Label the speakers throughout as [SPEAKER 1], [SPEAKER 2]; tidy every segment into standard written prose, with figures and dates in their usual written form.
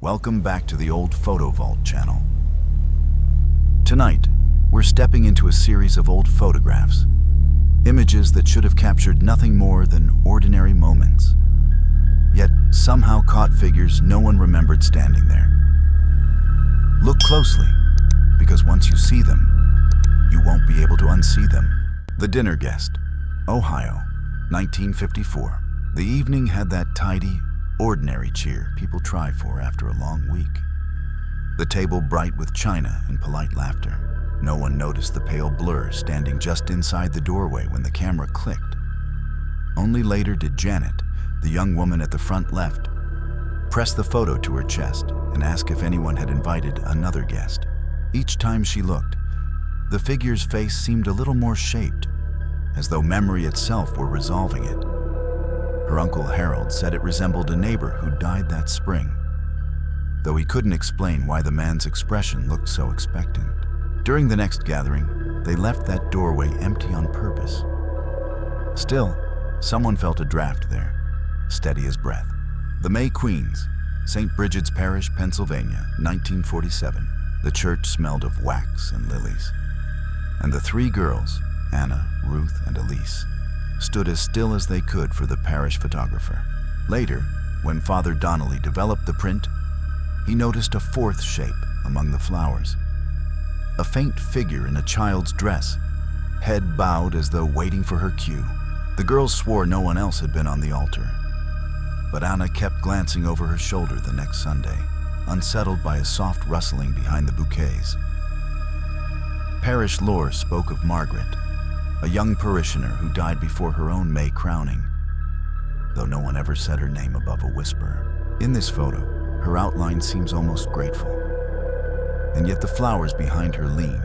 [SPEAKER 1] Welcome back to the Old Photo Vault channel. Tonight, we're stepping into a series of old photographs, images that should have captured nothing more than ordinary moments, yet somehow caught figures no one remembered standing there. Look closely, because once you see them, you won't be able to unsee them. The Dinner Guest, Ohio, 1954. The evening had that tidy, ordinary cheer people try for after a long week. The table bright with china and polite laughter. No one noticed the pale blur standing just inside the doorway when the camera clicked. Only later did Janet, the young woman at the front left, press the photo to her chest and ask if anyone had invited another guest. Each time she looked, the figure's face seemed a little more shaped, as though memory itself were resolving it. Her Uncle Harold said it resembled a neighbor who died that spring, though he couldn't explain why the man's expression looked so expectant. During the next gathering, they left that doorway empty on purpose. Still, someone felt a draft there, steady as breath. The May Queens, St. Bridget's Parish, Pennsylvania, 1947. The church smelled of wax and lilies. And the three girls, Anna, Ruth, and Elise, stood as still as they could for the parish photographer. Later, when Father Donnelly developed the print, he noticed a fourth shape among the flowers. A faint figure in a child's dress, head bowed as though waiting for her cue. The girls swore no one else had been on the altar, but Anna kept glancing over her shoulder the next Sunday, unsettled by a soft rustling behind the bouquets. Parish lore spoke of Margaret, a young parishioner who died before her own May crowning, though no one ever said her name above a whisper. In this photo, her outline seems almost grateful, and yet the flowers behind her lean,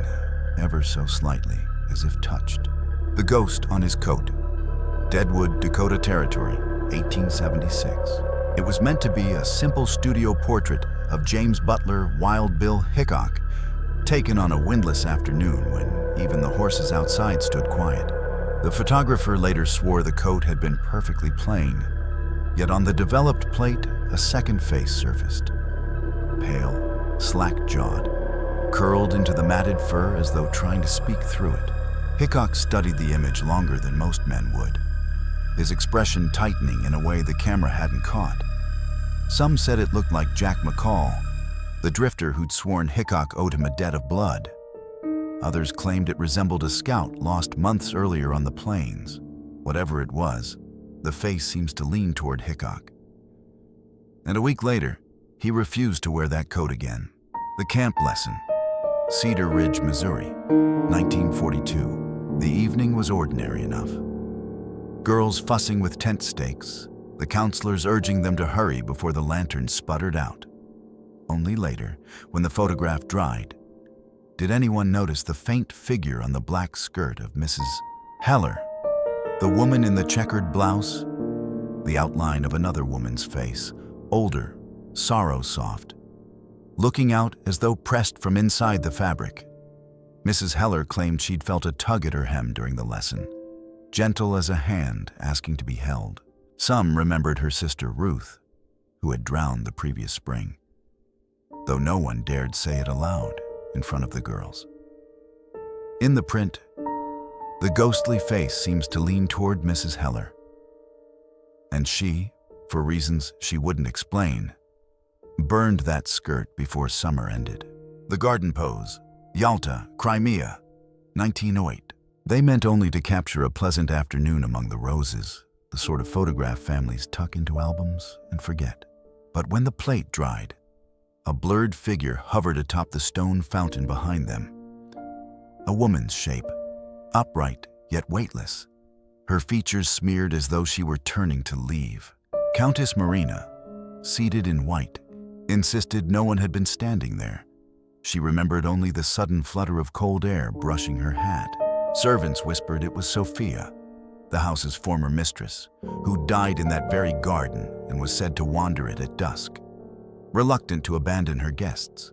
[SPEAKER 1] ever so slightly, as if touched. The ghost on his coat, Deadwood, Dakota Territory, 1876. It was meant to be a simple studio portrait of James Butler Wild Bill Hickok, taken on a windless afternoon when even the horses outside stood quiet. The photographer later swore the coat had been perfectly plain, yet on the developed plate, a second face surfaced. Pale, slack-jawed, curled into the matted fur as though trying to speak through it. Hickok studied the image longer than most men would, his expression tightening in a way the camera hadn't caught. Some said it looked like Jack McCall, the drifter who'd sworn Hickok owed him a debt of blood. Others claimed it resembled a scout lost months earlier on the plains. Whatever it was, the face seems to lean toward Hickok. And a week later, he refused to wear that coat again. The Camp Lesson, Cedar Ridge, Missouri, 1942. The evening was ordinary enough. Girls fussing with tent stakes, the counselors urging them to hurry before the lanterns sputtered out. Only later, when the photograph dried, did anyone notice the faint figure on the black skirt of Mrs. Heller, the woman in the checkered blouse, the outline of another woman's face, older, sorrow-soft, looking out as though pressed from inside the fabric. Mrs. Heller claimed she'd felt a tug at her hem during the lesson, gentle as a hand asking to be held. Some remembered her sister Ruth, who had drowned the previous spring, though no one dared say it aloud in front of the girls. In the print, the ghostly face seems to lean toward Mrs. Heller, and she, for reasons she wouldn't explain, burned that skirt before summer ended. The Garden Pose, Yalta, Crimea, 1908. They meant only to capture a pleasant afternoon among the roses, the sort of photograph families tuck into albums and forget. But when the plate dried, a blurred figure hovered atop the stone fountain behind them. A woman's shape, upright yet weightless, her features smeared as though she were turning to leave. Countess Marina, seated in white, insisted no one had been standing there. She remembered only the sudden flutter of cold air brushing her hat. Servants whispered it was Sophia, the house's former mistress, who died in that very garden and was said to wander it at dusk, reluctant to abandon her guests.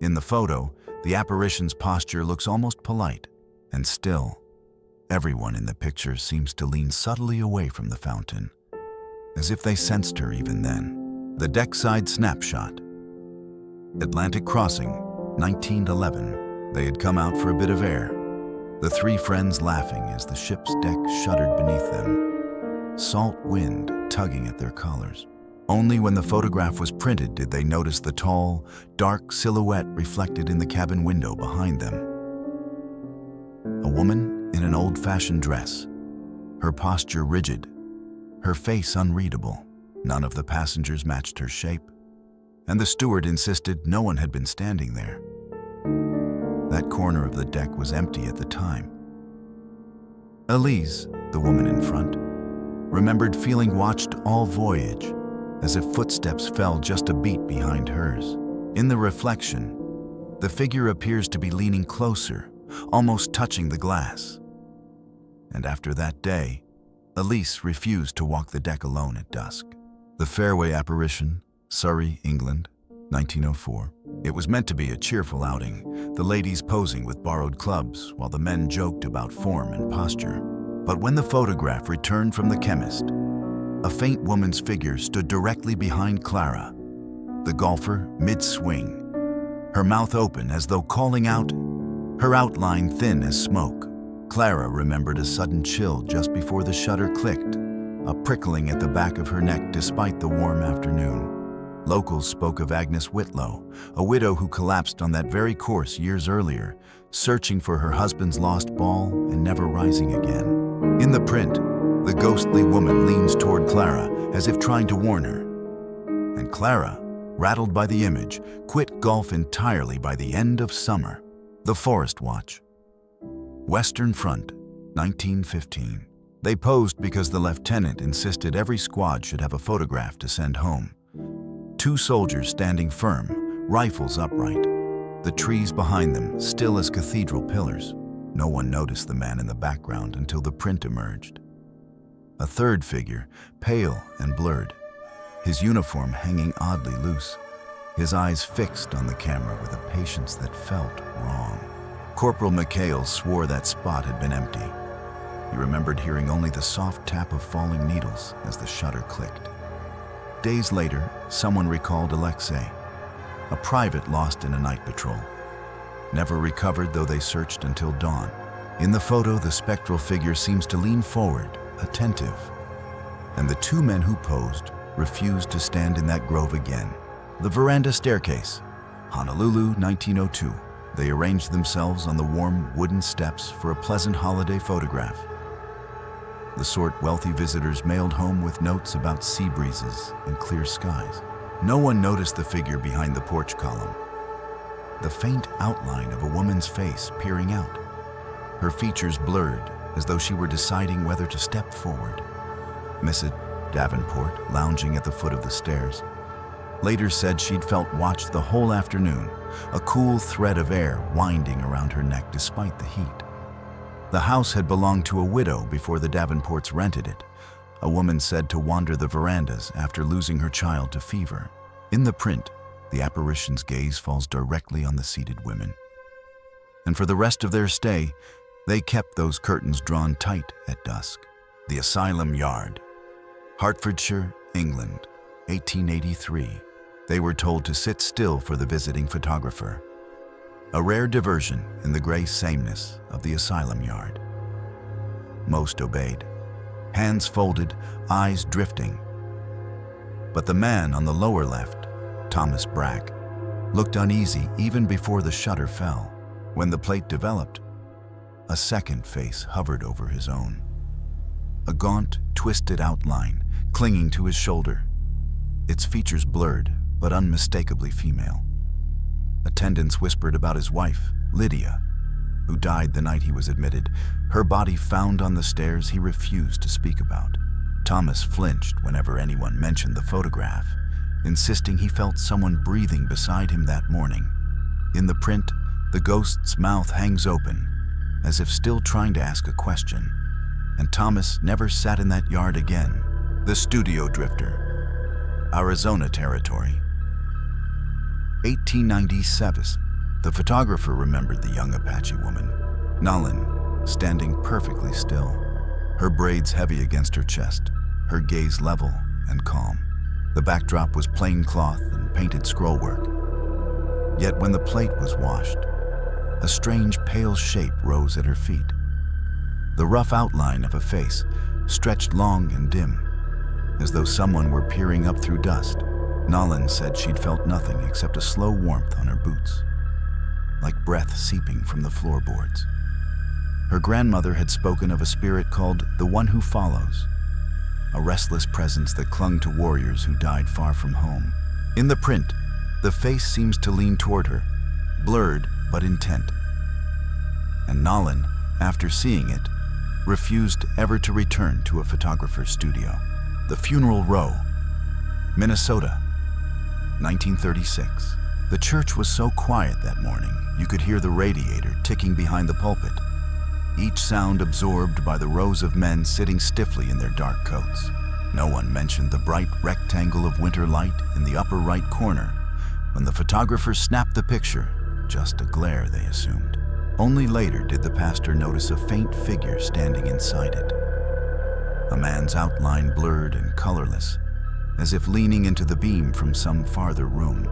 [SPEAKER 1] In the photo, the apparition's posture looks almost polite, and still, everyone in the picture seems to lean subtly away from the fountain, as if they sensed her even then. The Deckside Snapshot, Atlantic Crossing, 1911. They had come out for a bit of air, the three friends laughing as the ship's deck shuddered beneath them, salt wind tugging at their collars. Only when the photograph was printed did they notice the tall, dark silhouette reflected in the cabin window behind them. A woman in an old-fashioned dress, her posture rigid, her face unreadable. None of the passengers matched her shape, and the steward insisted no one had been standing there. That corner of the deck was empty at the time. Elise, the woman in front, remembered feeling watched all voyage, as if footsteps fell just a beat behind hers. In the reflection, the figure appears to be leaning closer, almost touching the glass. And after that day, Elise refused to walk the deck alone at dusk. The Fairway Apparition, Surrey, England, 1904. It was meant to be a cheerful outing, the ladies posing with borrowed clubs while the men joked about form and posture. But when the photograph returned from the chemist, a faint woman's figure stood directly behind Clara, the golfer mid-swing, her mouth open as though calling out, her outline thin as smoke. Clara remembered a sudden chill just before the shutter clicked, a prickling at the back of her neck despite the warm afternoon. Locals spoke of Agnes Whitlow, a widow who collapsed on that very course years earlier, searching for her husband's lost ball and never rising again. In the print, the ghostly woman leans toward Clara as if trying to warn her. And Clara, rattled by the image, quit golf entirely by the end of summer. The Forest Watch. Western Front, 1915. They posed because the lieutenant insisted every squad should have a photograph to send home. Two soldiers standing firm, rifles upright. The trees behind them still as cathedral pillars. No one noticed the man in the background until the print emerged. A third figure, pale and blurred, his uniform hanging oddly loose, his eyes fixed on the camera with a patience that felt wrong. Corporal McHale swore that spot had been empty. He remembered hearing only the soft tap of falling needles as the shutter clicked. Days later, someone recalled Alexei, a private lost in a night patrol. Never recovered, though they searched until dawn. In the photo, the spectral figure seems to lean forward, attentive, and the two men who posed refused to stand in that grove again. The Veranda Staircase, Honolulu, 1902. They arranged themselves on the warm wooden steps for a pleasant holiday photograph. The sort wealthy visitors mailed home with notes about sea breezes and clear skies. No one noticed the figure behind the porch column, the faint outline of a woman's face peering out, her features blurred as though she were deciding whether to step forward. Mrs. Davenport, lounging at the foot of the stairs, later said she'd felt watched the whole afternoon, a cool thread of air winding around her neck despite the heat. The house had belonged to a widow before the Davenports rented it, a woman said to wander the verandas after losing her child to fever. In the print, the apparition's gaze falls directly on the seated women. And for the rest of their stay, they kept those curtains drawn tight at dusk. The Asylum Yard, Hertfordshire, England, 1883. They were told to sit still for the visiting photographer. A rare diversion in the gray sameness of the asylum yard. Most obeyed, hands folded, eyes drifting. But the man on the lower left, Thomas Brack, looked uneasy even before the shutter fell. When the plate developed, a second face hovered over his own. A gaunt, twisted outline clinging to his shoulder, its features blurred but unmistakably female. Attendants whispered about his wife, Lydia, who died the night he was admitted, her body found on the stairs he refused to speak about. Thomas flinched whenever anyone mentioned the photograph, insisting he felt someone breathing beside him that morning. In the print, the ghost's mouth hangs open, as if still trying to ask a question, and Thomas never sat in that yard again. The Studio Drifter, Arizona Territory. 1897. The photographer remembered the young Apache woman, Nalin, standing perfectly still, her braids heavy against her chest, her gaze level and calm. The backdrop was plain cloth and painted scrollwork. Yet when the plate was washed, a strange pale shape rose at her feet. The rough outline of a face stretched long and dim, as though someone were peering up through dust. Nolan said she'd felt nothing except a slow warmth on her boots, like breath seeping from the floorboards. Her grandmother had spoken of a spirit called the One Who Follows, a restless presence that clung to warriors who died far from home. In the print, the face seems to lean toward her, blurred but intent. And Nolan, after seeing it, refused ever to return to a photographer's studio. The Funeral Row, Minnesota, 1936. The church was so quiet that morning, you could hear the radiator ticking behind the pulpit, each sound absorbed by the rows of men sitting stiffly in their dark coats. No one mentioned the bright rectangle of winter light in the upper right corner when the photographer snapped the picture, just a glare, they assumed. Only later did the pastor notice a faint figure standing inside it. A man's outline blurred and colorless, as if leaning into the beam from some farther room.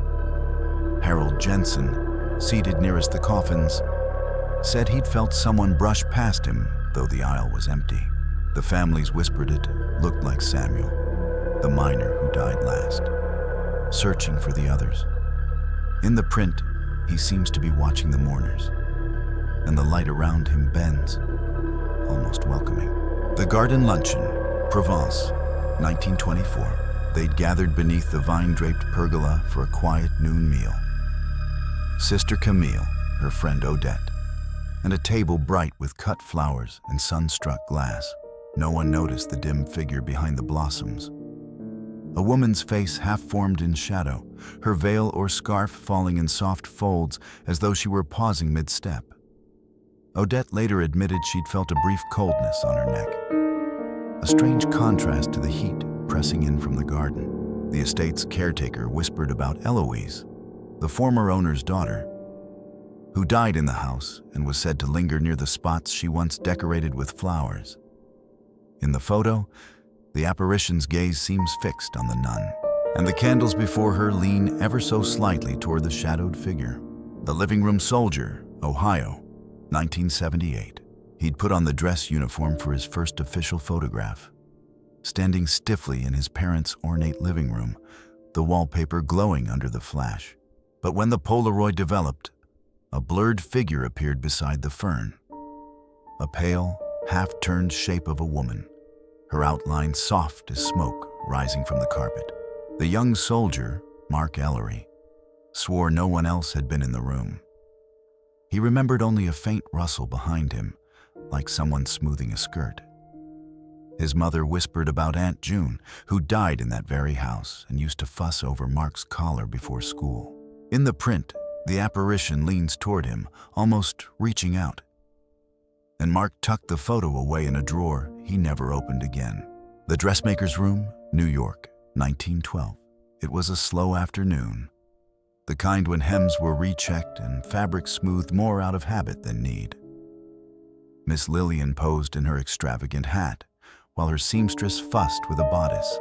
[SPEAKER 1] Harold Jensen, seated nearest the coffins, said he'd felt someone brush past him, though the aisle was empty. The families whispered it looked like Samuel, the miner who died last, searching for the others. In the print, he seems to be watching the mourners, and the light around him bends, almost welcoming. The Garden Luncheon, Provence, 1924. They'd gathered beneath the vine-draped pergola for a quiet noon meal. Sister Camille, her friend Odette, and a table bright with cut flowers and sun-struck glass. No one noticed the dim figure behind the blossoms. A woman's face half-formed in shadow, her veil or scarf falling in soft folds as though she were pausing mid-step. Odette later admitted she'd felt a brief coldness on her neck, a strange contrast to the heat pressing in from the garden. The estate's caretaker whispered about Eloise, the former owner's daughter, who died in the house and was said to linger near the spots she once decorated with flowers. In the photo, the apparition's gaze seems fixed on the nun, and the candles before her lean ever so slightly toward the shadowed figure. The Living Room Soldier, Ohio, 1978. He'd put on the dress uniform for his first official photograph. Standing stiffly in his parents' ornate living room, the wallpaper glowing under the flash. But when the Polaroid developed, a blurred figure appeared beside the fern. A pale, half-turned shape of a woman, her outline soft as smoke rising from the carpet. The young soldier, Mark Ellery, swore no one else had been in the room. He remembered only a faint rustle behind him, like someone smoothing a skirt. His mother whispered about Aunt June, who died in that very house and used to fuss over Mark's collar before school. In the print, the apparition leans toward him, almost reaching out. And Mark tucked the photo away in a drawer he never opened again. The Dressmaker's Room, New York, 1912. It was a slow afternoon, the kind when hems were rechecked and fabric smoothed more out of habit than need. Miss Lillian posed in her extravagant hat, while her seamstress fussed with a bodice.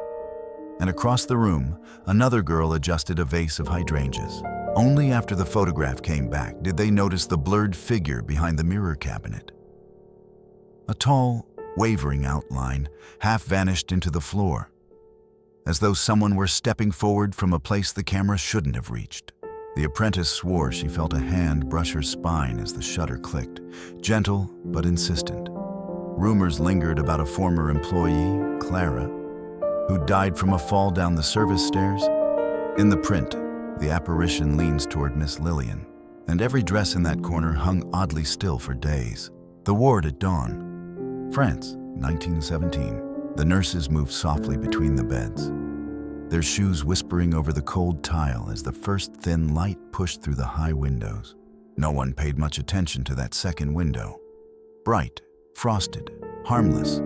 [SPEAKER 1] And across the room, another girl adjusted a vase of hydrangeas. Only after the photograph came back did they notice the blurred figure behind the mirror cabinet. A tall, wavering outline half vanished into the floor, as though someone were stepping forward from a place the camera shouldn't have reached. The apprentice swore she felt a hand brush her spine as the shutter clicked, gentle but insistent. Rumors lingered about a former employee, Clara, who died from a fall down the service stairs. In the print, the apparition leans toward Miss Lillian, and every dress in that corner hung oddly still for days. The ward at dawn, France, 1917. The nurses moved softly between the beds, their shoes whispering over the cold tile as the first thin light pushed through the high windows. No one paid much attention to that second window, bright, frosted, harmless,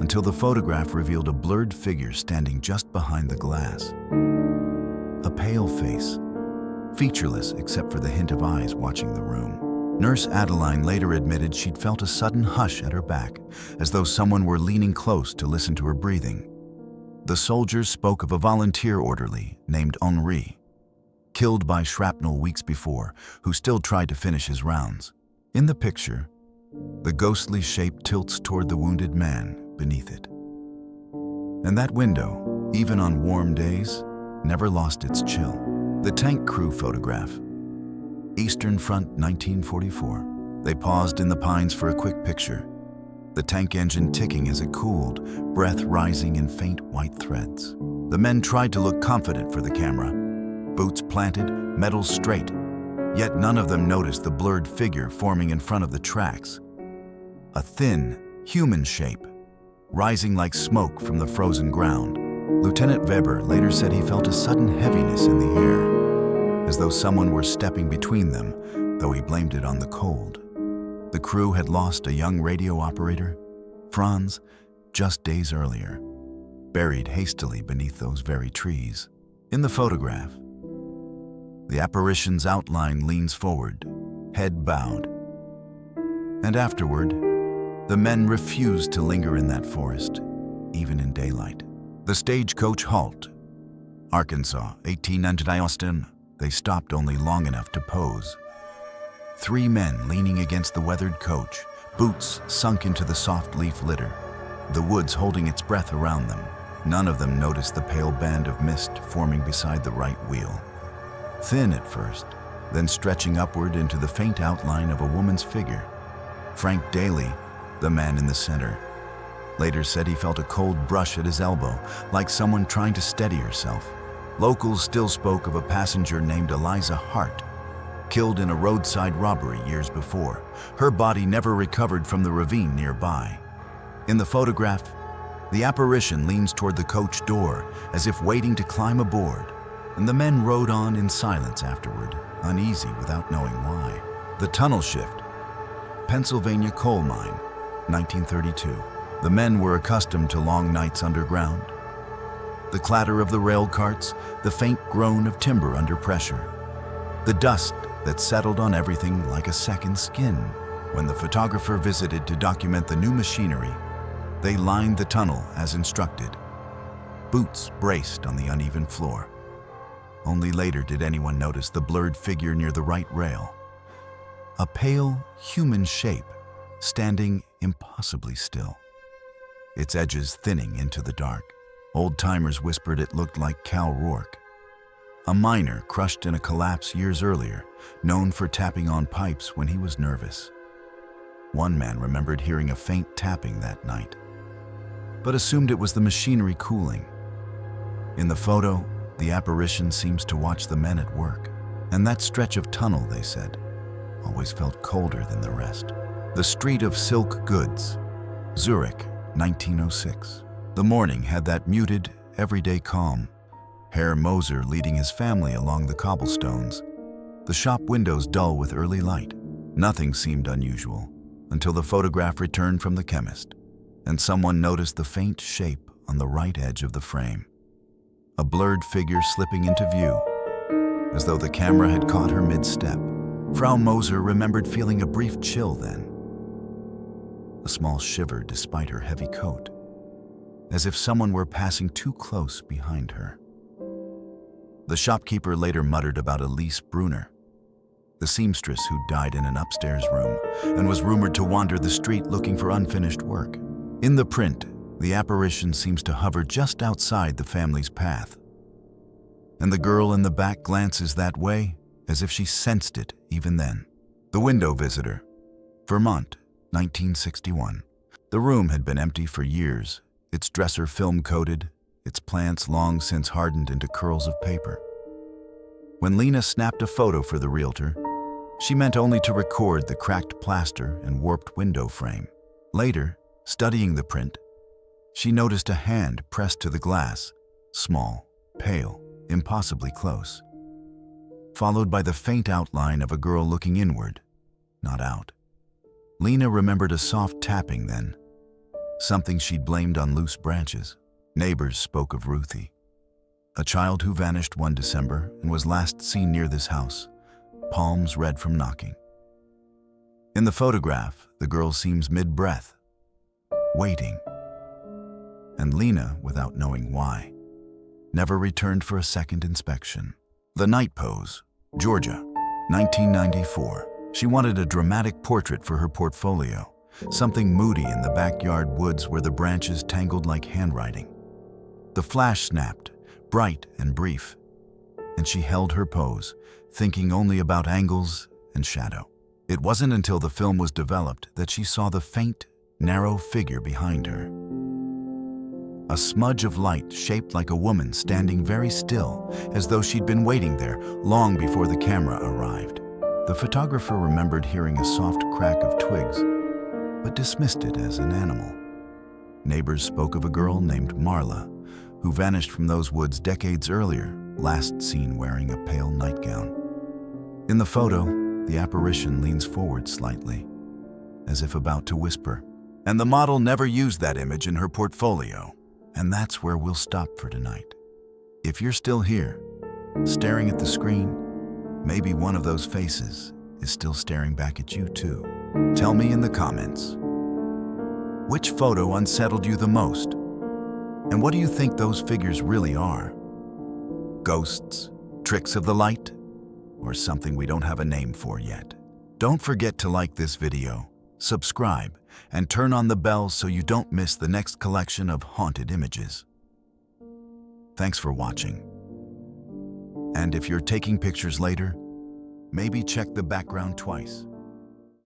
[SPEAKER 1] until the photograph revealed a blurred figure standing just behind the glass. A pale face, featureless except for the hint of eyes watching the room. Nurse Adeline later admitted she'd felt a sudden hush at her back, as though someone were leaning close to listen to her breathing. The soldiers spoke of a volunteer orderly named Henri, killed by shrapnel weeks before, who still tried to finish his rounds. In the picture, the ghostly shape tilts toward the wounded man beneath it. And that window, even on warm days, never lost its chill. The tank crew photograph. Eastern Front, 1944. They paused in the pines for a quick picture. The tank engine ticking as it cooled, breath rising in faint white threads. The men tried to look confident for the camera. Boots planted, medals straight. Yet none of them noticed the blurred figure forming in front of the tracks. A thin, human shape, rising like smoke from the frozen ground. Lieutenant Weber later said he felt a sudden heaviness in the air, as though someone were stepping between them, though he blamed it on the cold. The crew had lost a young radio operator, Franz, just days earlier, buried hastily beneath those very trees. In the photograph, the apparition's outline leans forward, head bowed. And afterward, the men refused to linger in that forest, even in daylight. The stagecoach halt. Arkansas, 1899 Austin. They stopped only long enough to pose. 3 men leaning against the weathered coach, boots sunk into the soft leaf litter, the woods holding its breath around them. None of them noticed the pale band of mist forming beside the right wheel. Thin at first, then stretching upward into the faint outline of a woman's figure. Frank Daly, the man in the center, later said he felt a cold brush at his elbow, like someone trying to steady herself. Locals still spoke of a passenger named Eliza Hart, killed in a roadside robbery years before. Her body never recovered from the ravine nearby. In the photograph, the apparition leans toward the coach door, as if waiting to climb aboard, and the men rode on in silence afterward, uneasy without knowing why. The tunnel shift. Pennsylvania coal mine, 1932. The men were accustomed to long nights underground. The clatter of the rail carts, the faint groan of timber under pressure, the dust that settled on everything like a second skin. When the photographer visited to document the new machinery, they lined the tunnel as instructed. Boots braced on the uneven floor. Only later did anyone notice the blurred figure near the right rail. A pale, human shape, standing impossibly still, its edges thinning into the dark. Old-timers whispered it looked like Cal Rourke, a miner crushed in a collapse years earlier, known for tapping on pipes when he was nervous. One man remembered hearing a faint tapping that night, but assumed it was the machinery cooling. In the photo, the apparition seems to watch the men at work, and that stretch of tunnel, they said, always felt colder than the rest. The Street of Silk Goods, Zurich, 1906. The morning had that muted, everyday calm. Herr Moser leading his family along the cobblestones, the shop windows dull with early light. Nothing seemed unusual until the photograph returned from the chemist, and someone noticed the faint shape on the right edge of the frame. A blurred figure slipping into view, as though the camera had caught her mid-step. Frau Moser remembered feeling a brief chill then, a small shiver despite her heavy coat, as if someone were passing too close behind her. The shopkeeper later muttered about Elise Brunner, the seamstress who died in an upstairs room and was rumored to wander the street looking for unfinished work. In the print, the apparition seems to hover just outside the family's path, and the girl in the back glances that way as if she sensed it even then. The window visitor, Vermont, 1961. The room had been empty for years, its dresser film-coated, its plants long since hardened into curls of paper. When Lena snapped a photo for the realtor, she meant only to record the cracked plaster and warped window frame. Later, studying the print, she noticed a hand pressed to the glass, small, pale, impossibly close, followed by the faint outline of a girl looking inward, not out. Lena remembered a soft tapping then, something she'd blamed on loose branches. Neighbors spoke of Ruthie, a child who vanished one December and was last seen near this house, palms red from knocking. In the photograph, the girl seems mid-breath, waiting, and Lena, without knowing why, never returned for a second inspection. The Night Pose, Georgia, 1994. She wanted a dramatic portrait for her portfolio, something moody in the backyard woods where the branches tangled like handwriting. The flash snapped, bright and brief, and she held her pose, thinking only about angles and shadow. It wasn't until the film was developed that she saw the faint, narrow figure behind her. A smudge of light shaped like a woman standing very still, as though she'd been waiting there long before the camera arrived. The photographer remembered hearing a soft crack of twigs, but dismissed it as an animal. Neighbors spoke of a girl named Marla, who vanished from those woods decades earlier, last seen wearing a pale nightgown. In the photo, the apparition leans forward slightly, as if about to whisper. And the model never used that image in her portfolio. And that's where we'll stop for tonight. If you're still here, staring at the screen, maybe one of those faces is still staring back at you too. Tell me in the comments, which photo unsettled you the most? And what do you think those figures really are? Ghosts, tricks of the light, or something we don't have a name for yet? Don't forget to like this video, subscribe, and turn on the bell so you don't miss the next collection of haunted images. Thanks for watching. And if you're taking pictures later, maybe check the background twice.